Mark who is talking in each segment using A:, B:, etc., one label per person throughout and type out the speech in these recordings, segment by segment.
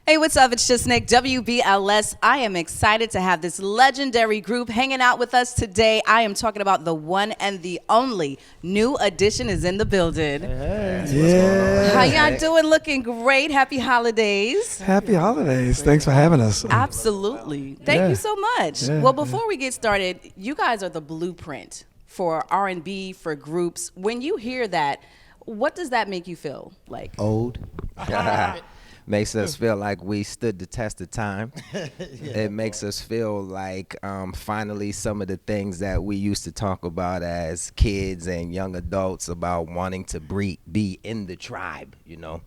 A: Hey, what's up? It's Jus Nik, WBLS. I am excited to have this legendary group hanging out with us today. I am talking about the one and the only New Edition is in the building.
B: Yeah.
A: How y'all doing? Looking great. Happy holidays.
B: Happy holidays. Thanks for having us.
A: Absolutely. Thank you so much. Well, before we get started, you guys are the blueprint for R&B, for groups. When you hear that, what does that make you feel like?
C: Old. Makes us feel like we stood the test of time. It makes us feel like finally some of the things that we used to talk about as kids and young adults about wanting to be in the tribe, you know.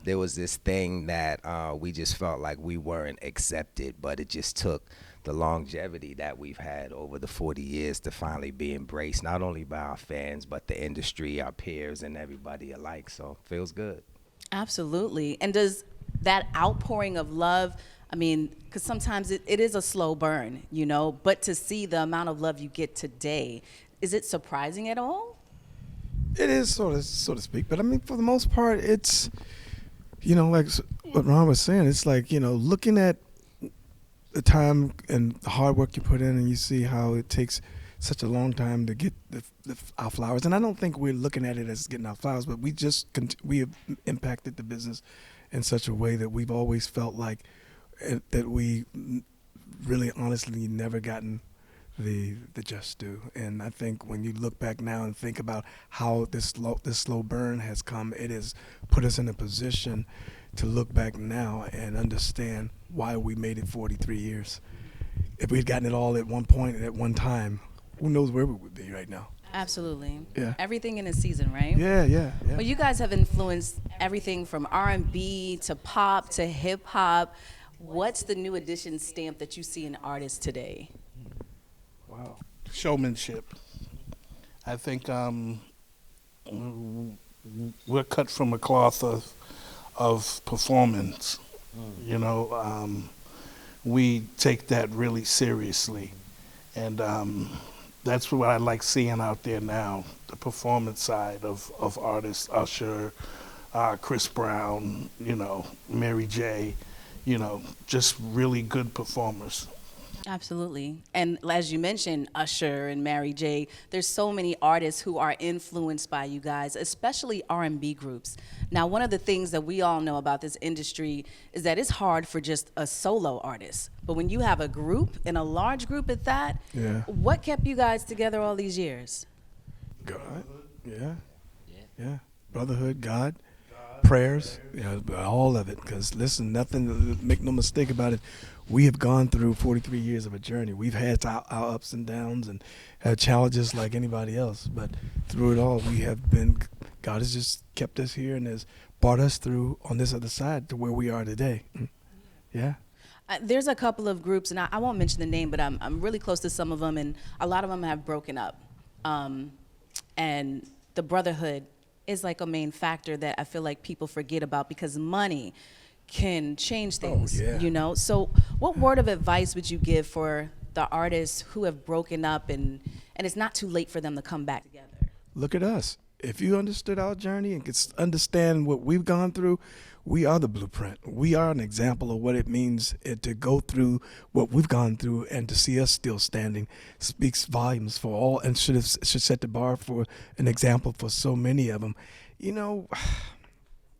C: There was this thing that we just felt like we weren't accepted, but it just took the longevity that we've had over the 40 years to finally be embraced, not only by our fans, but the industry, our peers, and everybody alike. So feels good.
A: Absolutely. And does that outpouring of love, I mean, because sometimes it is a slow burn, you know, but to see the amount of love you get today, is it surprising at all?
B: It is, so to speak. But I mean, for the most part, it's, you know, like what Ron was saying, it's like, you know, looking at the time and the hard work you put in, and you see how it takes such a long time to get our flowers. And I don't think we're looking at it as getting our flowers, but we have impacted the business in such a way that we've always felt like that we really honestly never gotten the just due. And I think when you look back now and think about how this slow burn has come, it has put us in a position to look back now and understand why we made it 43 years. If we'd gotten it all at one point at one time, who knows where we would be right now.
A: Absolutely.
B: Yeah.
A: Everything in a season, right?
B: Yeah.
A: Well, you guys have influenced everything from R&B to pop to hip hop. What's the New Edition stamp that you see in artists today?
B: Wow.
D: Showmanship. I think we're cut from a cloth of performance. You know, we take that really seriously, and that's what I like seeing out there now, the performance side of artists, Usher, Chris Brown, you know, Mary J., you know, just really good performers.
A: Absolutely. And as you mentioned, Usher and Mary J., there's so many artists who are influenced by you guys, especially R&B groups. Now, one of the things that we all know about this industry is that it's hard for just a solo artist. But when you have a group, and a large group at that, what kept you guys together all these years?
B: God. Yeah. Brotherhood, God. Prayers, all of it. Because listen, make no mistake about it, we have gone through 43 years of a journey. We've had our ups and downs and had challenges like anybody else. But through it all, God has just kept us here and has brought us through on this other side to where we are today. Yeah.
A: There's a couple of groups, and I won't mention the name, but I'm really close to some of them, and a lot of them have broken up. And the Brotherhood is like a main factor that I feel like people forget about because money can change things, you know? So what word of advice would you give for the artists who have broken up and it's not too late for them to come back together?
B: Look at us. If you understood our journey and could understand what we've gone through, we are the blueprint. We are an example of what it means to go through what we've gone through, and to see us still standing speaks volumes for all, and should set the bar for an example for so many of them. You know,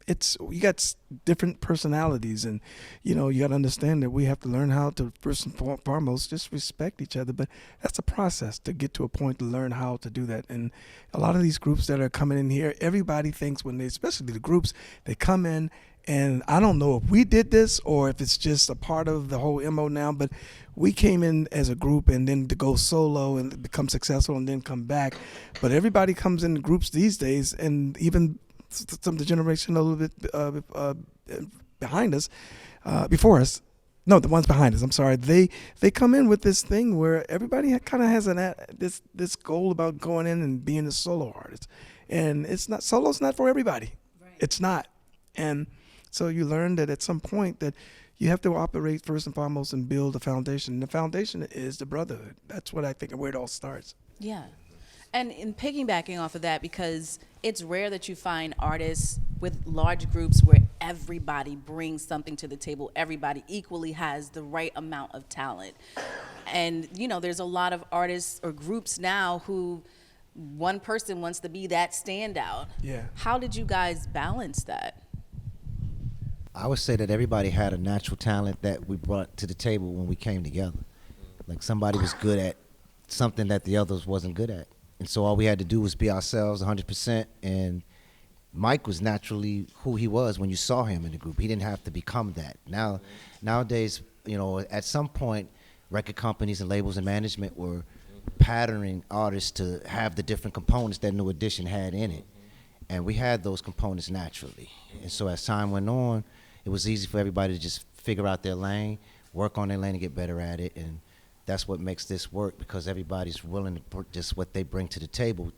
B: you got different personalities, and you know, you got to understand that we have to learn how to first and foremost just respect each other. But that's a process to get to a point to learn how to do that. And a lot of these groups that are coming in here, everybody thinks especially the groups, they come in. And I don't know if we did this or if it's just a part of the whole MO now, but we came in as a group and then to go solo and become successful and then come back. But everybody comes in groups these days, and even some of the generation a little bit behind us, before us. No, the ones behind us. I'm sorry. They come in with this thing where everybody kind of has this goal about going in and being a solo artist, and solo's not for everybody. Right. It's not, and so you learn that at some point that you have to operate first and foremost and build a foundation. The foundation is the brotherhood. That's what I think, where it all starts.
A: Yeah. And in piggybacking off of that, because it's rare that you find artists with large groups where everybody brings something to the table, everybody equally has the right amount of talent. And, you know, there's a lot of artists or groups now who one person wants to be that standout.
B: Yeah.
A: How did you guys balance that?
E: I would say that everybody had a natural talent that we brought to the table when we came together. Like somebody was good at something that the others wasn't good at. And so all we had to do was be ourselves 100%. And Mike was naturally who he was when you saw him in the group. He didn't have to become that. Nowadays, you know, at some point, record companies and labels and management were patterning artists to have the different components that New Edition had in it. And we had those components naturally. And so as time went on, it was easy for everybody to just figure out their lane, work on their lane and get better at it. And that's what makes this work, because everybody's willing to put just what they bring to the table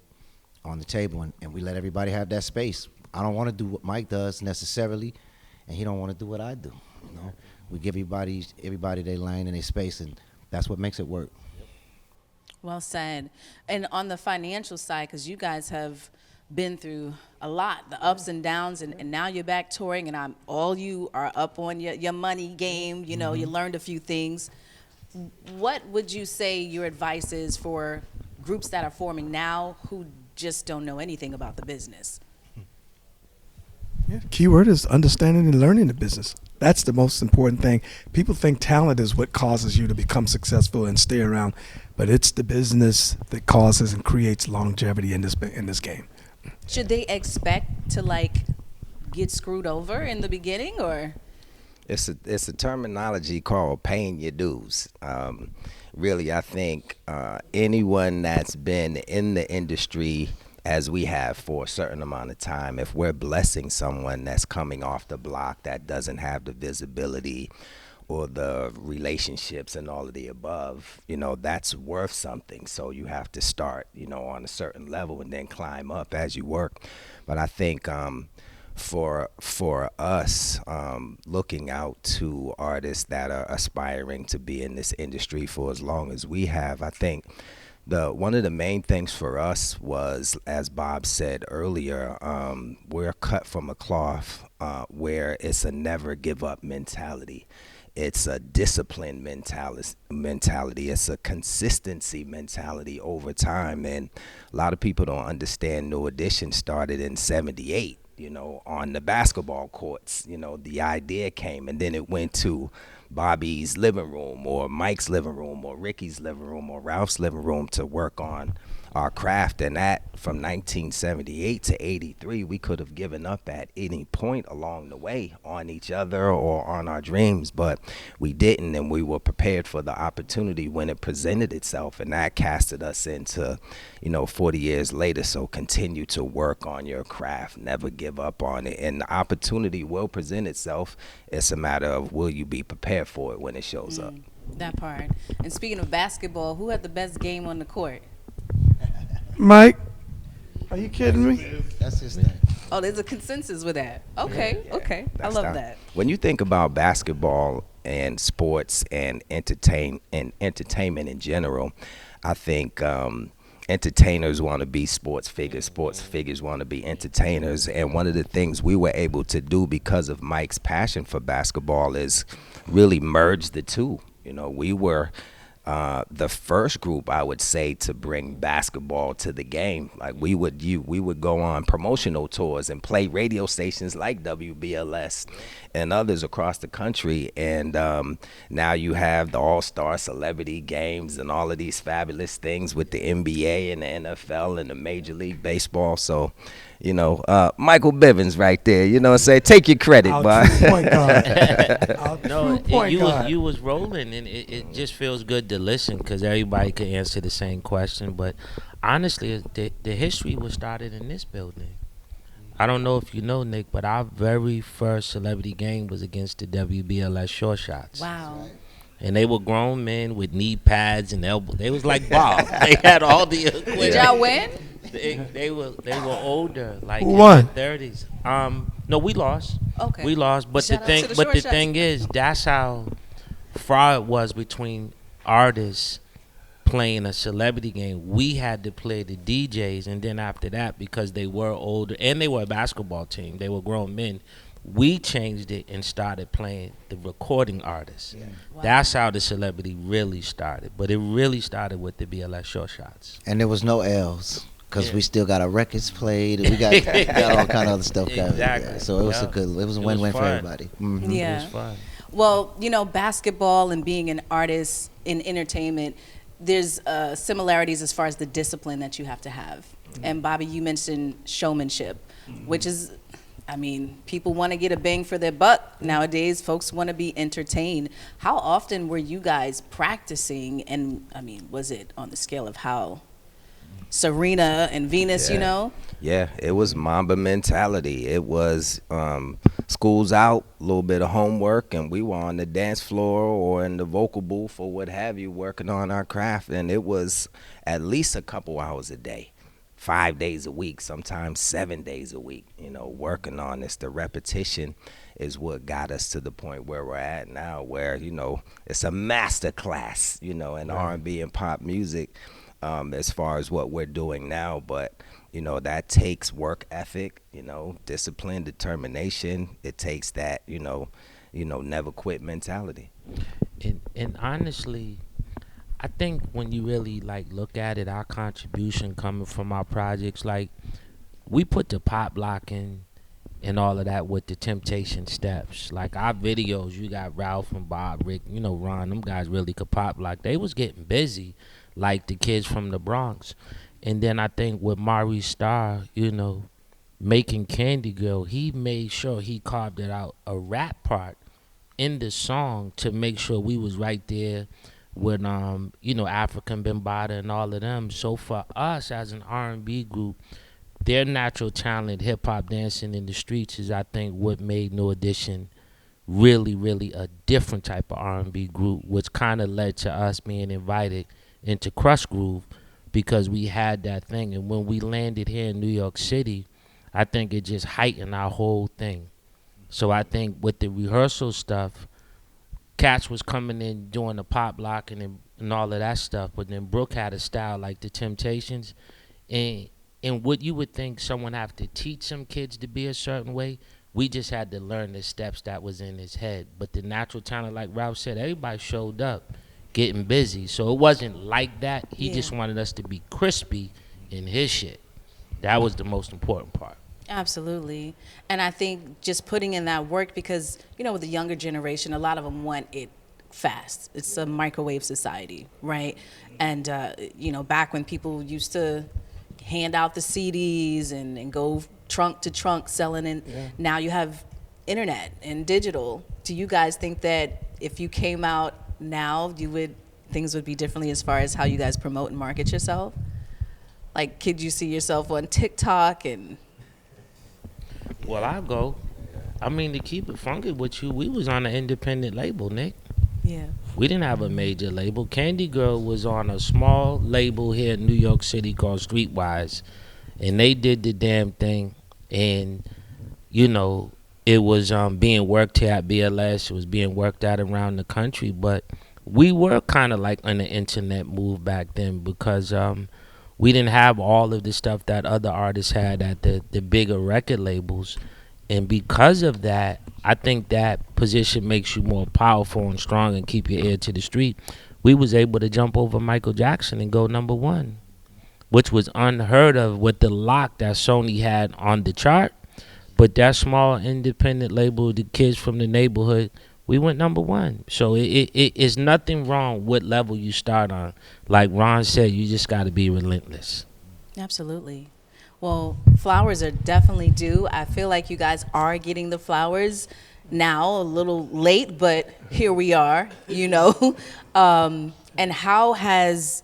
E: on the table, and we let everybody have that space. I don't want to do what Mike does necessarily, and he don't want to do what I do. You know, we give everybody their lane and their space, and that's what makes it work.
A: Well said. And on the financial side, because you guys have been through a lot, the ups and downs, and now you're back touring, and all you are up on your money game. You know, you learned a few things. What would you say your advice is for groups that are forming now who just don't know anything about the business?
B: Yeah, key word is understanding and learning the business. That's the most important thing. People think talent is what causes you to become successful and stay around, but it's the business that causes and creates longevity in this game.
A: Should they expect to get screwed over in the beginning, or?
C: It's a terminology called paying your dues. Really, I think anyone that's been in the industry as we have for a certain amount of time, if we're blessing someone that's coming off the block that doesn't have the visibility or the relationships and all of the above, you know, that's worth something. So you have to start, you know, on a certain level and then climb up as you work. But I think for us, looking out to artists that are aspiring to be in this industry for as long as we have, I think one of the main things for us was, as Bob said earlier, we're cut from a cloth where it's a never give up mentality. It's a discipline mentality. It's a consistency mentality over time. And a lot of people don't understand New Edition started in '78. You know, on the basketball courts, you know, the idea came, and then it went to Bobby's living room or Mike's living room or Ricky's living room or Ralph's living room to work on our craft. And that from 1978 to 83, we could have given up at any point along the way on each other or on our dreams, but we didn't, and we were prepared for the opportunity when it presented itself, and that casted us into, you know, 40 years later. So continue to work on your craft, never give up on it, and the opportunity will present itself. It's a matter of, will you be prepared for it when it shows up?
A: That part. And speaking of basketball, who had the best game on the court?
B: Mike, are you kidding me?
E: That's his thing.
A: Oh, there's a consensus with that. Okay,
C: Yeah,
A: okay. I
C: that's
A: love
C: not-
A: that.
C: When you think about basketball and sports and entertainment in general, I think entertainers want to be sports figures want to be entertainers. And one of the things we were able to do because of Mike's passion for basketball is really merge the two. You know, we were the first group, I would say, to bring basketball to the game. Like we would go on promotional tours and play radio stations like WBLS and others across the country. And now you have the All-Star Celebrity Games and all of these fabulous things with the NBA and the NFL and the Major League Baseball. So, you know, Michael Bivens right there, you know what I'm saying? Take your credit,
B: Our
C: bud.
B: true point guard. Our
F: No,
B: true point guard.
F: you was rolling, and it just feels good to listen because everybody could answer the same question. But honestly, the history was started in this building. I don't know if you know, Nick, but our very first celebrity game was against the WBLS Short Shots.
A: Wow.
F: And they were grown men with knee pads and elbows. They was like Bob. They had all the equipment.
A: Did y'all win?
F: They were older, like
B: Who
F: in
B: won?
F: their 30s. No, we lost.
A: Okay.
F: We lost, but
A: Shout out to the
F: the
A: Short
F: thing is, that's how far it was between artists playing a celebrity game. We had to play the DJs, and then after that, because they were older and they were a basketball team, they were grown men, we changed it and started playing the recording artists.
E: Yeah.
A: Wow.
F: That's how the celebrity really started. But it really started with the BLS Short Shots.
E: And there was no L's because
F: Yeah.
E: we still got our records played. And we got all kind of other stuff.
F: Exactly.
E: Yeah. So it was
F: Yeah.
E: it was a
F: It was
E: win-win for
F: fun.
E: everybody. Mhm.
A: Yeah.
F: It was fun.
A: Well, you know, basketball and being an artist in entertainment, there's similarities as far as the discipline that you have to have. And Bobby, you mentioned showmanship, which is, I mean, people want to get a bang for their buck nowadays. Folks want to be entertained. How often were you guys practicing? And I mean, was it on the scale of how Serena and Venus, you
C: Yeah.
A: know?
C: Yeah, it was Mamba mentality. It was school's out, a little bit of homework, and we were on the dance floor or in the vocal booth or what have you, working on our craft. And it was at least a couple hours a day, 5 days a week, sometimes 7 days a week, you know, working on this. The repetition is what got us to the point where we're at now, where, you know, it's a master class, you know, in R&B and pop music. As far as what we're doing now, but you know that takes work ethic, you know, discipline, determination. It takes that, you know, never quit mentality.
F: And honestly, I think when you really like look at it, our contribution coming from our projects, like we put the pop locking and all of that with the Temptation steps. Like our videos, you got Ralph and Bob, Rick, you know, Ron, them guys really could pop lock. They was getting busy, like the kids from the Bronx. And then I think with Mari Starr, you know, making Candy Girl, he made sure he carved it out a rap part in the song to make sure we was right there with you know, African Bambaataa and all of them. So for us as an R&B group, their natural talent, hip hop dancing in the streets, is I think what made New Edition really, really a different type of R&B group, which kind of led to us being invited into Crush Groove because we had that thing. And when we landed here in New York City, I think it just heightened our whole thing. So I think with the rehearsal stuff, cats was coming in doing the pop locking and all of that stuff, but then Brooke had a style like the Temptations, and what you would think someone have to teach some kids to be a certain way, we just had to learn the steps that was in his head. But the natural talent, like Ralph said, everybody showed up getting busy. So it wasn't like that. He just wanted us to be crispy in his shit. That was the most important part.
A: Absolutely. And I think just putting in that work, because, you know, with the younger generation, a lot of them want it fast. It's a microwave society, right? And, you know, back when people used to hand out the CDs and go trunk to trunk selling, and now you have internet and digital. Do you guys think that if you came out now, things would be differently as far as how you guys promote and market yourself? Like, could you see yourself on TikTok and...
F: Well, I go. I mean, to keep it funky with you, we was on an independent label, Nick.
A: Yeah.
F: We didn't have a major label. Candy Girl was on a small label here in New York City called Streetwise, and they did the damn thing. And, you know, it was being worked here at BLS. It was being worked out around the country. But we were kind of like on the internet move back then because we didn't have all of the stuff that other artists had at the bigger record labels. And because of that, I think that position makes you more powerful and strong and keep your ear to the street. We was able to jump over Michael Jackson and go #1, which was unheard of with the lock that Sony had on the chart. But that small independent label, the kids from the neighborhood, we went #1. So it is nothing wrong what level you start on. Like Ron said, you just got to be relentless.
A: Absolutely. Well, flowers are definitely due. I feel like you guys are getting the flowers now, a little late, but here we are, you know. And how has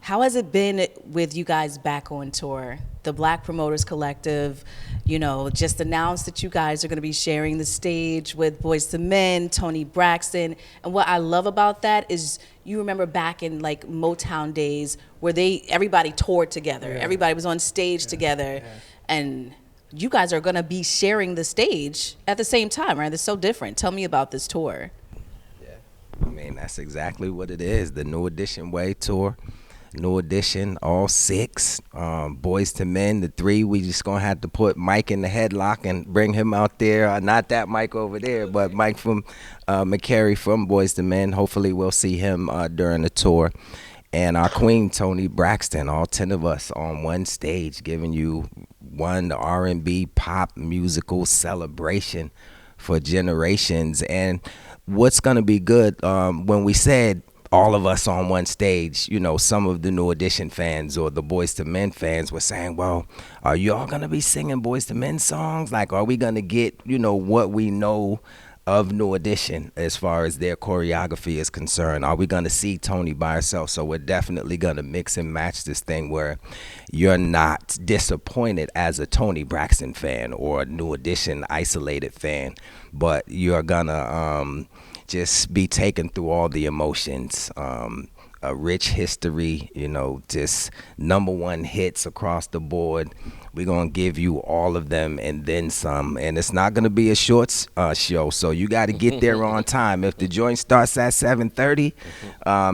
A: it been with you guys back on tour? The Black Promoters Collective, you know, just announced that you guys are going to be sharing the stage with Boyz II Men, Tony Braxton. And what I love about that is, you remember back in like Motown days where everybody toured together. Everybody was on stage together. And you guys are going to be sharing the stage at the same time, right? It's so different. Tell me about this tour.
C: I mean, that's exactly what it is. The New Edition Way Tour. New Edition, all 6. Boyz II Men, the 3. We just gonna have to put Mike in the headlock and bring him out there. Not that Mike over there, but Mike from McCary from Boyz II Men. Hopefully we'll see him during the tour. And our queen, Toni Braxton, all 10 of us on one stage, giving you the R&B pop musical celebration for generations. And what's gonna be good, when we said all of us on one stage, you know, some of the New Edition fans or the Boyz II Men fans were saying, well, are you all gonna be singing Boyz II Men songs? Like, are we gonna get, you know, what we know of New Edition as far as their choreography is concerned? Are we gonna see Toni by herself? So we're definitely gonna mix and match this thing where you're not disappointed as a Toni Braxton fan or a New Edition isolated fan, but you're gonna just be taken through all the emotions. A rich history, you know, just #1 hits across the board. We're going to give you all of them and then some. And it's not going to be a short show, so you got to get there on time. If the joint starts at 7:30,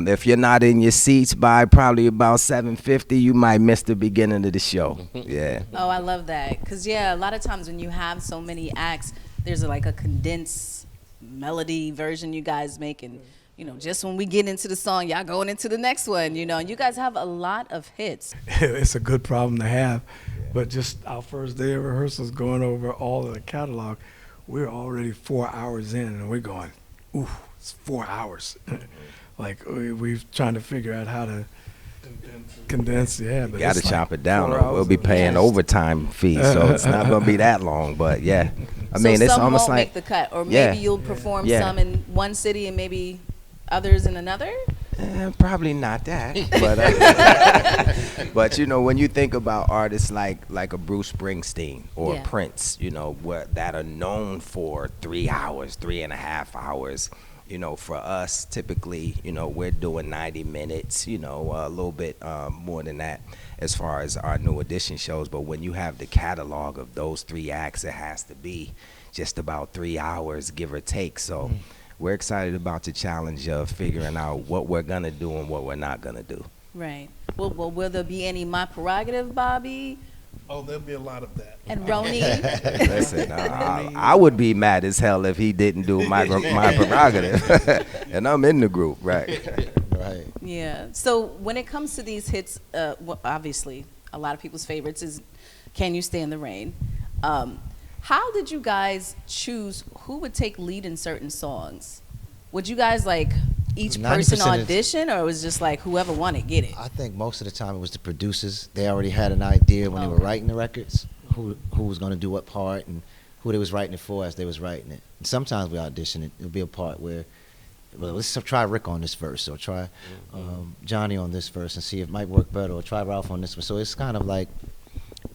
C: if you're not in your seats by probably about 7:50, you might miss the beginning of the show. Yeah.
A: Oh, I love that. Because, yeah, a lot of times when you have so many acts, there's like a condensed melody version you guys make, and you know, just when we get into the song, y'all going into the next one, you know, and you guys have a lot of hits.
B: It's a good problem to have, but just our first day of rehearsals, going over all of the catalog, we're already 4 hours in, and we're going, ooh, it's 4 hours. Like we're trying to figure out how to condense. Yeah, but
C: Got to
B: it's
C: chop
B: like
C: it down.
B: 4
C: Or we'll be
B: hours.
C: paying overtime fees, so it's not gonna be that long. But yeah, I mean,
A: so
C: it's
A: some
C: almost
A: won't
C: like
A: make the cut, or
C: Yeah.
A: maybe you'll perform
C: Yeah.
A: some in one city and maybe others in another.
C: Probably not that, but but you know, when you think about artists like a Bruce Springsteen or
A: Yeah.
C: Prince, you know, that are known for 3 hours, 3.5 hours. You know, for us, typically, you know, we're doing 90 minutes, you know, a little bit more than that as far as our New Edition shows. But when you have the catalog of those 3 acts, it has to be just about 3 hours, give or take. So we're excited about the challenge of figuring out what we're going to do and what we're not going to do.
A: Right. Well, will there be any My Prerogative, Bobby
D: Oh, there'll be a lot of that.
A: and Roni?
C: Listen, I would be mad as hell if he didn't do my prerogative. And I'm in the group, right?
E: Right.
A: Yeah. So when it comes to these hits, well, obviously, a lot of people's favorites is "Can You Stand the Rain." How did you guys choose who would take lead in certain songs? Would you guys like each
E: 90%
A: person
E: is-
A: audition, or it was just like whoever wanted get it?
E: I think most of the time it was the producers. They already had an idea when they were
A: Okay.
E: writing the records, who was going to do what part and who they was writing it for as they was writing it. And sometimes we audition it. It'll be a part where, well, let's try Rick on this verse, or try Johnny on this verse and see if it might work better, or try Ralph on this one. So it's kind of like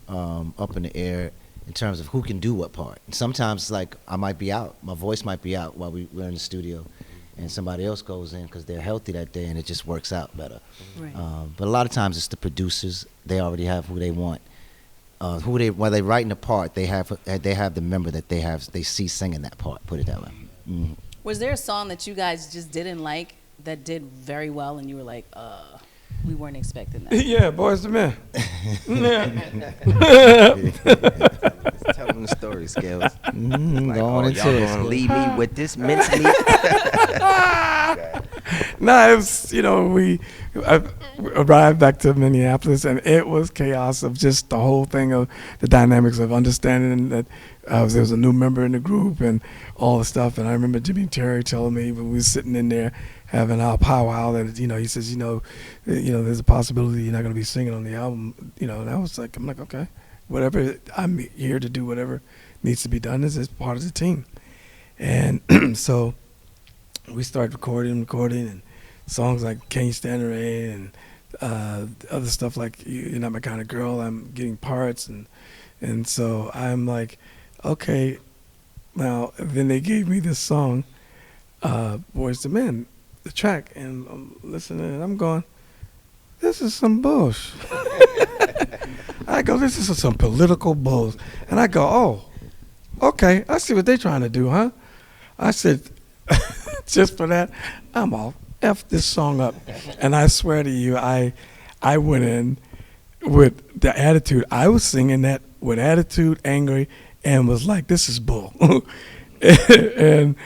E: up in the air in terms of who can do what part. And sometimes, like, I might be out, my voice might be out while we're in the studio, and somebody else goes in because they're healthy that day, and it just works out better.
A: Right.
E: But a lot of times it's the producers. They already have who they want. While they're writing the part, they have the member that they see singing that part. Put it that way. Mhm.
A: Was there a song that you guys just didn't like that did very well, and you were like, we weren't expecting that?
B: Yeah, Boyz II Men.
C: Tell them the story, Skills. Like,
E: Go on
C: oh,
E: into
C: y'all
E: it.
C: gonna
E: Skills.
C: leave me with this mincemeat?
B: No, it was, you know, I arrived back to Minneapolis, and it was chaos of just the whole thing of the dynamics of understanding that there was a new member in the group and all the stuff. And I remember Jimmy Terry telling me when we were sitting in there having our powwow that, you know, he says, you know, there's a possibility you're not going to be singing on the album, you know. And I was like, I'm like, okay, whatever. I'm here to do whatever needs to be done. This is part of the team. And so we started recording, and songs like "Can You Stand the Rain" and other stuff like "You're Not My Kind of Girl." I'm getting parts, and so I'm like, okay, now then they gave me this song, "Boyz II Men," the track, and I'm listening, and I'm going, this is some bullshit. I go, this is some political bull, and I go, oh, okay, I see what they're trying to do, huh? I said, just for that, I'm all F this song up. And I swear to you, I went in with the attitude. I was singing that with attitude, angry, and was like, this is bull. And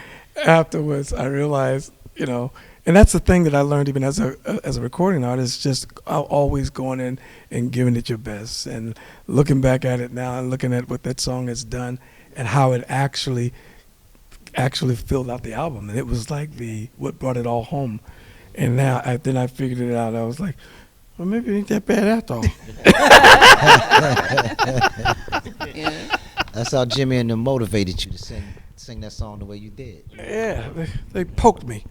B: afterwards, I realized, and that's the thing that I learned even as a recording artist, just always going in and giving it your best. And looking back at it now and looking at what that song has done and how it actually filled out the album. And it was like what brought it all home. And now, then I figured it out. I was like, well, maybe it ain't that bad after all.
A: Yeah.
E: That's how Jimmy and them motivated you to sing that song the way you did.
B: Yeah, they poked me.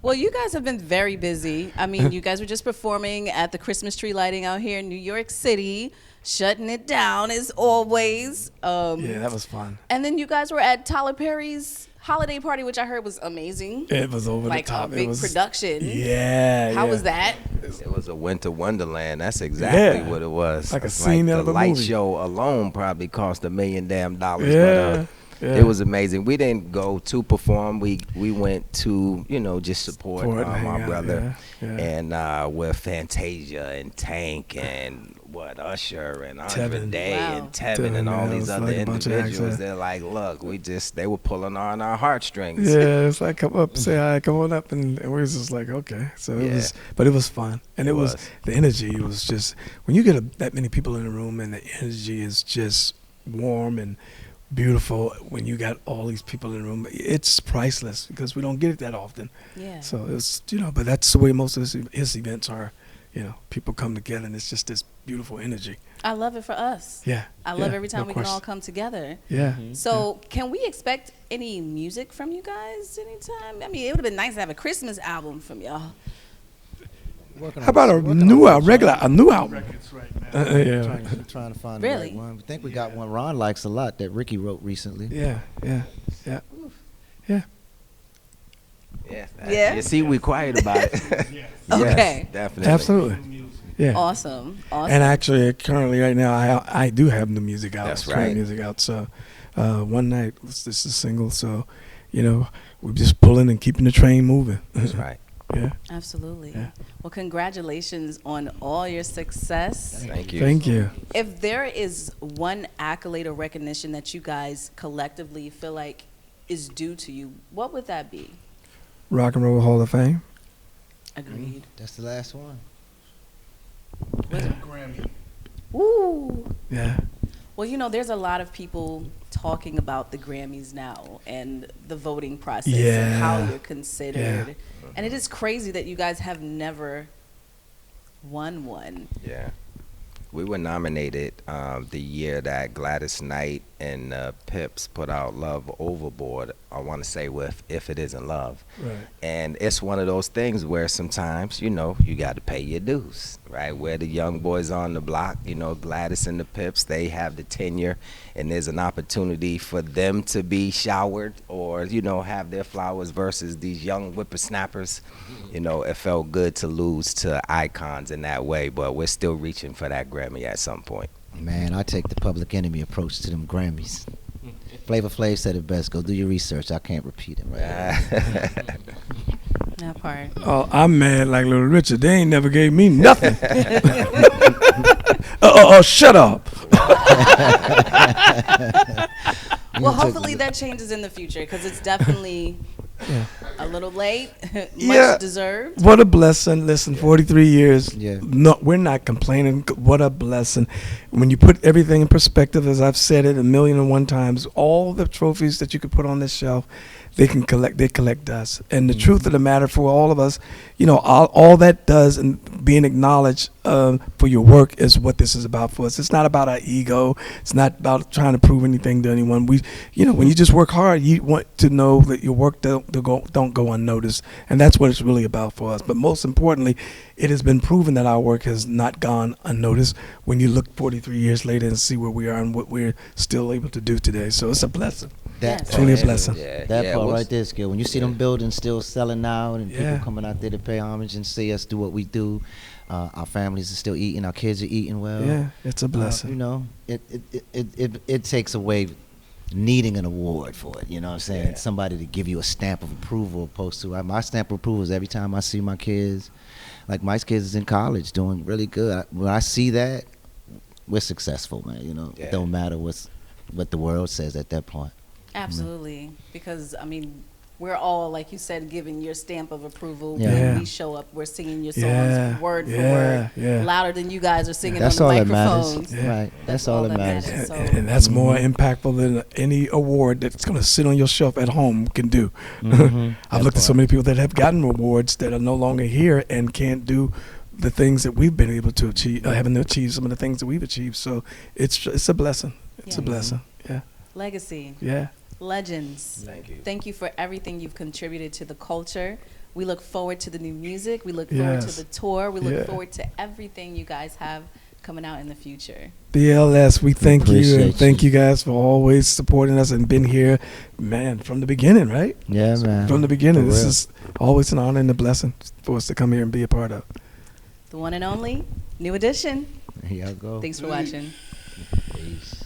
A: Well, you guys have been very busy. I mean, you guys were just performing at the Christmas tree lighting out here in New York City, shutting it down as always.
B: Yeah, that was fun.
A: And then you guys were at Tyler Perry's holiday party, which I heard was amazing.
B: It was over
A: Like
B: the top.
A: a big production.
B: Yeah.
A: How was that?
C: It was a winter wonderland. That's exactly what it was.
B: Like a
C: It's
B: scene out of
C: the
B: a
C: light
B: movie.
C: show alone probably cost $1 million.
B: Yeah. Yeah.
C: It was amazing. We didn't go to perform. We went to just support
B: hang
C: my
B: out,
C: brother,
B: yeah.
C: and with Fantasia and Tank and Usher and Andre
B: Tevin.
C: Day
A: Wow.
C: and Tevin
B: Tevin,
C: and all
B: yeah, it
C: these
B: was
C: other
B: like a bunch of acts,
C: individuals.
B: yeah.
C: They're like, look, they were pulling on our heartstrings.
B: Yeah, it's like come up, say hi, come on up, and we was just like, okay. So it was, but it was fun, and it was the energy. It was just when you get that many people in the room, and the energy is just warm and beautiful. When you got all these people in the room, it's priceless because we don't get it that often.
A: Yeah.
B: So it's but that's the way most of his events are. People come together, and it's just this beautiful energy.
A: I love it for us.
B: Yeah,
A: I love
B: yeah,
A: every time
B: of
A: we can
B: course.
A: all come together.
B: Yeah.
A: So, can we expect any music from you guys anytime? I mean, it would have been nice to have a Christmas album from y'all.
E: Working
B: How
E: on-
B: about a
E: working on
B: new
E: those,
B: a new album?
D: Records right now.
B: Yeah.
E: Trying to find
A: Really?
E: the right one. I think we got one Ron likes a lot that Ricky wrote recently.
B: Yeah.
A: Yeah.
C: You see, we quiet about it.
D: Yes.
A: Okay.
C: Yes, definitely.
B: Absolutely. Yeah.
A: Awesome.
B: And actually, currently, right now, I do have new music out.
C: That's
B: current
C: right.
B: Music out. So, One Night was this a single. So, we're just pulling and keeping the train moving.
C: That's right.
B: Yeah.
A: Absolutely.
B: Yeah.
A: Well, congratulations on all your success.
C: Thank you.
B: Thank you.
A: If there is one accolade or recognition that you guys collectively feel like is due to you, what would that be?
B: Rock and Roll Hall of Fame.
A: Agreed.
E: That's the last one.
D: Grammy.
A: Woo!
B: Yeah.
A: Well, there's a lot of people talking about the Grammys now and the voting process
B: Yeah.
A: and how you're considered.
B: Yeah.
A: And it is crazy that you guys have never won one.
C: Yeah. We were nominated the year that Gladys Knight and Pips put out Love Overboard. I want to say with If It Isn't Love.
B: Right.
C: And it's one of those things where sometimes, you got to pay your dues, right? We're the young boys on the block, Gladys and the Pips, they have the tenure, and there's an opportunity for them to be showered or, have their flowers versus these young whippersnappers. It felt good to lose to icons in that way, but we're still reaching for that Grammy at some point.
E: Man, I take the Public Enemy approach to them Grammys. Flavor Flav said it best. Go do your research. I can't repeat it right
A: That part.
B: Oh, I'm mad like Little Richard. They ain't never gave me nothing. Shut up.
A: Well, hopefully that changes in the future because it's definitely a little late, much
B: Yeah.
A: deserved.
B: What a blessing. Listen, 43 years.
E: Yeah.
B: No, we're not complaining. What a blessing. When you put everything in perspective, as I've said it 1,000,001 times, all the trophies that you could put on this shelf, they collect dust. And the truth of the matter for all of us, all that does and being acknowledged for your work is what this is about for us. It's not about our ego. It's not about trying to prove anything to anyone. When you just work hard, you want to know that your work don't go unnoticed. And that's what it's really about for us. But most importantly, it has been proven that our work has not gone unnoticed when you look 43 years later and see where we are and what we're still able to do today. So it's a blessing.
E: That
A: Yes.
B: Truly a blessing.
E: That part right there, Skill. When you see them buildings still selling out and
B: Yeah.
E: people coming out there to pay homage and see us do what we do, our families are still eating, our kids are eating well.
B: Yeah, it's a blessing.
E: It takes away needing an award for it. You know what I'm saying?
B: Yeah.
E: Somebody to give you a stamp of approval, opposed to my stamp of approval is every time I see my kids. Like my kids is in college doing really good. When I see that, we're successful, man. You know,
C: Yeah.
E: it don't matter what the world says at that point.
A: Absolutely, because I mean, we're all, like you said, giving your stamp of approval.
E: Yeah.
A: When
B: Yeah.
A: we show up, we're singing your songs
B: Yeah.
A: word for
B: Yeah.
A: word,
B: Yeah.
A: louder than you guys are singing
E: That's
A: on
E: all
A: the
E: that matters,
A: microphones.
B: Yeah.
E: right? That's all that matters.
A: So-
B: And that's more impactful than any award that's going to sit on your shelf at home can do.
E: Mhm.
B: I've
E: That
B: looked at so
E: part.
B: many people that have gotten awards that are no longer here and can't do the things that we've been able to achieve, having to achieve some of the things that we've achieved. So it's a blessing. It's a
A: Yeah.
B: blessing. Yeah.
A: Legacy,
B: Yeah.
A: legends.
C: Thank you.
A: Thank you for everything you've contributed to the culture. We look forward to the new music. We look forward to
B: Yes.
A: the tour. We look
B: Yeah.
A: forward to everything you guys have coming out in the future.
B: BLS, we thank you and
E: Appreciate
B: thank
E: you.
B: you guys for always supporting us and been here, man, from the beginning, right?
E: Yeah, man.
B: From the beginning.
E: For
B: This
E: real.
B: is always an honor and a blessing for us to come here and be a part of.
A: The one and only New Edition.
E: Here I go.
A: Thanks for watching.
E: Peace.